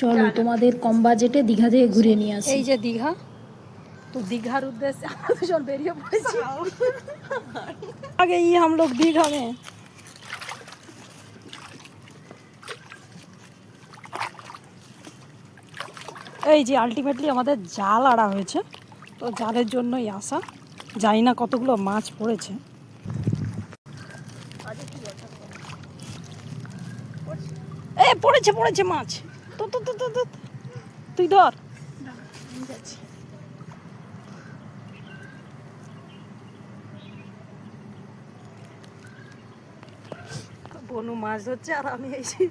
চলো তোমাদের কম বাজেটে দীঘা থেকে ঘুরে নিয়ে আসি। এই যে দীঘা, तो दीघार उद्देश्य আমরা দুজন বেরিয়ে পড়েছি। आगे ही हम लोग दीघा में। এই যে আলটিমেটলি আমাদের জাল আড়া হয়েছে, তো জালের জন্যই আসা। জানি না কতগুলো মাছ পড়েছে। এ পড়েছে পড়েছে মাছ, তো তো তো তো তুই ধর। বনু মাছ ধরছে আর আমি এসে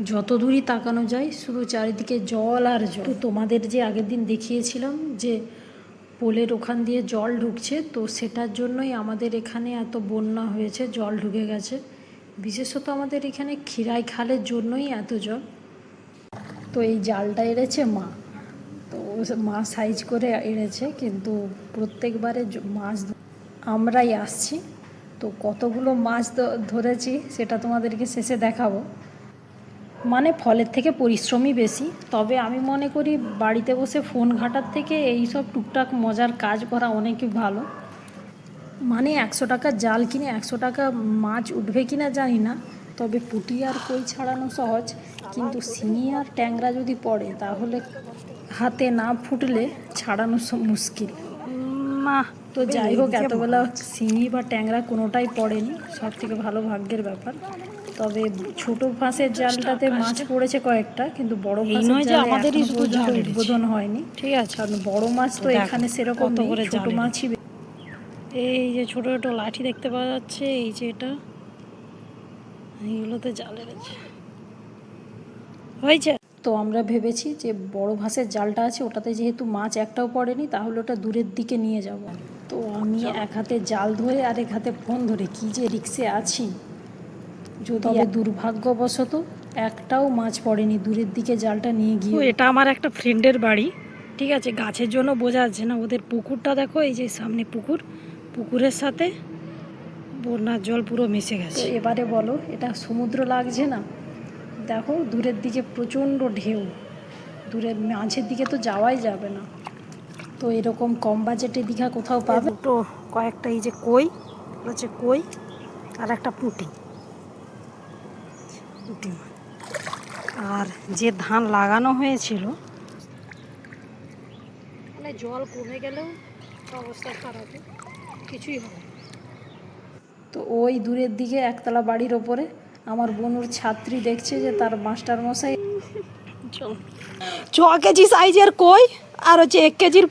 যত দূরই তাকানো যায় শুধু চারিদিকে জল আর জল। তো তোমাদের যে আগের দিন দেখিয়েছিলাম যে পোলের ওখান দিয়ে জল ঢুকছে, তো সেটার জন্যই আমাদের এখানে এত বন্যা হয়েছে, জল ঢুকে গেছে। বিশেষত আমাদের এখানে খিরাই খালের জন্যই এত জল। তো এই জালটা এড়েছে মা, তো মা সাইজ করে এড়েছে, কিন্তু প্রত্যেকবারে মাছ আমরাই আসছি। তো কতগুলো মাছ ধরেছি সেটা তোমাদেরকে শেষে দেখাবো। মানে ফলের থেকে পরিশ্রমই বেশি, তবে আমি মনে করি বাড়িতে বসে ফোন ঘাটার থেকে এই সব টুকটাক মজার কাজ করা অনেকই ভালো। মানে 100 টাকার জাল কিনে 100 টাকা মাছ উঠবে কিনা জানি না, তবে পুঁটি আর কই ছাড়ানো সহজ, কিন্তু শিঙি আর ট্যাংরা যদি পড়ে তাহলে হাতে না ফুটলে ছাড়ানো মুশকিল। তো যাই হোক, এতবেলা শিঙি বা ট্যাংরা কোনোটাই পড়েনি, সব থেকে ভালো ভাগ্যের ব্যাপার। তবে ছোট ফাঁসের জালটাতে মাছ পড়েছে কয়েকটা, কিন্তু বড় ফাঁসের জালে আমাদেরই শুধু জাল উদ্বোধন হয়নি, ঠিক আছে? কারণ বড় মাছ তো এখানে সেরকম নেই, ছোট মাছই। এই যে ছোট ছোট লাঠি দেখতে পাওয়া যাচ্ছে, এই যে এটা, এইগুলোতে জালে হয়েছে। তো আমরা ভেবেছি যে বড় ভাঁসের জালটা আছে, ওটাতে যেহেতু মাছ একটাও পড়েনি, তাহলে ওটা দূরের দিকে নিয়ে যাব। তো আমি এক হাতে জাল ধরে আর এক হাতে ফোন ধরে কি যে রিক্সে আছি। যদি দুর্ভাগ্যবশত একটাও মাছ পড়েনি, দূরের দিকে জালটা নিয়ে গিয়ে। এটা আমার একটা ফ্রেন্ডের বাড়ি, ঠিক আছে? গাছের জন্য বোঝা যাচ্ছে না, ওদের পুকুরটা দেখো, এই যে সামনে পুকুর, পুকুরের সাথে বন্যার জল পুরো মিশে গেছে। এবারে বলো, এটা সমুদ্র লাগছে না? দেখো দূরের দিকে প্রচণ্ড ঢেউ, দূরের মাঝের দিকে তো যাওয়াই যাবে না। তো এরকম কম বাজেটে দীঘা কোথাও পাবে? দুটো কয়েকটা এই যে কই হচ্ছে, কই আর একটা পুঁটি, আর যে ধান লাগানো হয়েছিল, মানে জল কমে গেলেও অবস্থা খারাপ, কিছুই হবে। তো ওই দূরের দিকে একতলা বাড়ির ওপরে আমার বোনুর ছাত্রী দেখছে যে তার মাস্টার মশাই 6 কেজি সাইজের কই আর হচ্ছে 1 কেজির